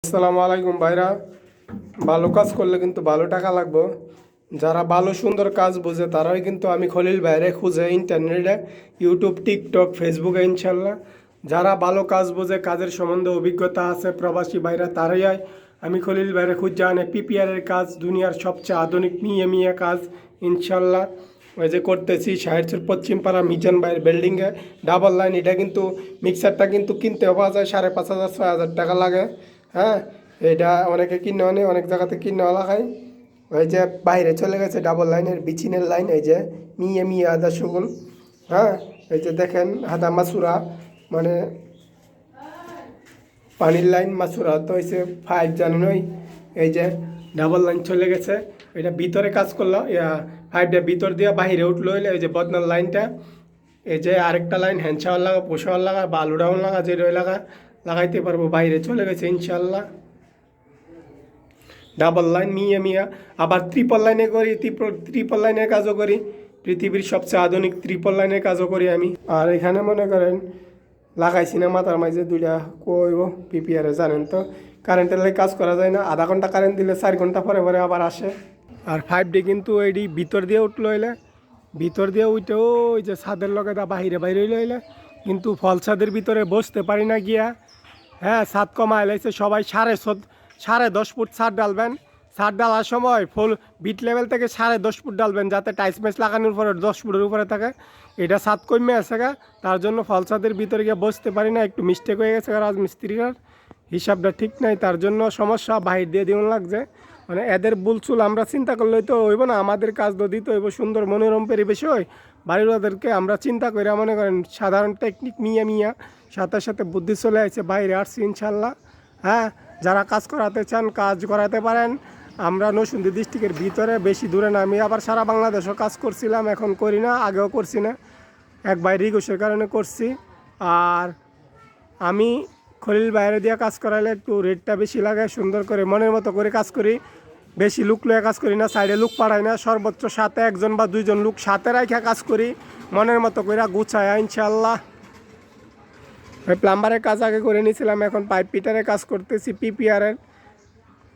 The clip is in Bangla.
আসসালামু আলাইকুম ভাইরা। ভালো কাজ করলে কিন্তু ভালো টাকা লাগবে। যারা ভালো সুন্দর কাজ বোঝে তারাই কিন্তু আমি খলিল ভাইরে খুঁজে ইন্টারনেটে, ইউটিউব, টিকটক, ফেসবুকে ইনশাল্লাহ। যারা ভালো কাজ বোঝে, কাজের সম্বন্ধে অভিজ্ঞতা আছে, প্রবাসী ভাইরা তারাই আমি খলিল ভাইরে খুঁজে আনে পিপিআরের কাজ, দুনিয়ার সবচেয়ে আধুনিক মিয়ে কাজ ইনশাল্লাহ। ওই যে করতেছি শাহেরচর পশ্চিমপাড়া মিজান ভাইয়ের বিল্ডিংয়ে ডাবল লাইন। এটা কিন্তু মিক্সারটা কিন্তু কিনতে পাওয়া যায় 5,500 6,000 টাকা লাগে। হ্যাঁ, এটা অনেকে কিনে আনে, অনেক জায়গাতে কিনে লাগায়। ওই যে বাইরে চলে গেছে ডাবল লাইনের বিচিনের লাইন, এই যে মিয়ে আদা সুগুল। হ্যাঁ, এই যে দেখেন হাদা মাসুরা, মানে পানির লাইন মাসুরা তো হয়েছে 5 জানুয়ারি। এই যে ডাবল লাইন চলে গেছে, এটা ভিতরে কাজ করলো, 5টা ভিতর দিয়ে বাহিরে উঠলো হইলে এই যে বদনার লাইনটা। এই যে আরেকটা লাইন হ্যান্ডশাওয়ার লাগা, পোশাওয়ার লাগা, বালু ডাউন লাগা, যে লাগা লাগাইতে পারবো। বাইরে চলে গেছে ইনশাল্লাহ ডাবল লাইন মিয়া। আবার ট্রিপল লাইনে করি, ট্রিপল লাইনের কাজও করি। পৃথিবীর সবচেয়ে আধুনিক ট্রিপল লাইনের কাজও করি আমি। আর এখানে মনে করেন লাগাইছি না মাথার মাঝে দুইটা কইব পিপিআরে, জানেন তো কারেন্টের লাগে কাজ করা যায় না। আধা ঘন্টা কারেন্ট দিলে 4 ঘন্টা পরে পরে আবার আসে। আর 5D কিন্তু এইটি ভিতর দিয়ে উঠলো হইলে, ভিতর দিয়ে উঠেও ওই যে ছাদের লগে দা বাহিরে হইলে হইলে কিন্তু ফল ছাদের ভিতরে বসতে পারি না গিয়া। হ্যাঁ, ছাদ কমা এলাইছে, সবাই 10.5 ফুট ছাদ ডালবেন। ছাদ ডালার সময় ফুল বিট লেভেল থেকে 10.5 ফুট ডালবেন, যাতে টাইস ম্যাচ লাগানোর পরে 10 ফুটের উপরে থাকে। এটা ছাদ কমে আছে গা, তার জন্য ফল ছাদের ভিতরে গিয়ে বসতে পারি না। একটু মিস্টেক হয়ে গেছে রাজমিস্ত্রির হিসাবটা ঠিক নাই, তার জন্য সমস্যা। বাহির দিয়ে দিন লাগছে, মানে এদের বুলচুল আমরা চিন্তা করলেই তো হইব না। আমাদের কাজ তো দিতে হইব সুন্দর মনোরম পরিবেশ হয়। বাড়ির ওদেরকে আমরা চিন্তা করি, মনে করেন সাধারণ টেকনিক মিয়া সাথে সাথে বুদ্ধি চলে আসছে, বাইরে আসছি ইনশাল্লাহ। হ্যাঁ, যারা কাজ করাতে চান কাজ করাতে পারেন। আমরা নরসিংদী ডিস্ট্রিক্টের ভিতরে, বেশি দূরে না। আমি আবার সারা বাংলাদেশও কাজ করছিলাম, এখন করি না, আগেও করছি না। এক ভাই রিকোয়েস্টের কারণে করছি। আর আমি খলিল বাইরে দিয়ে কাজ করাইলে একটু রেটটা বেশি লাগে, সুন্দর করে মনের মতো করে কাজ করি। বেশি লুক লয়ে কাজ করি না, সাইডে লুক পাড়াই না। সর্বোচ্চ সাথে 1 বা 2 লোক সাথে রাখা কাজ করি, মনের মতো করে গুছায় ইনশাল্লাহ। ওই প্লাম্বারের কাজ আগে করে নিয়েছিলাম, এখন পাইপ পিটারের কাজ করতেছি পিপিআরের।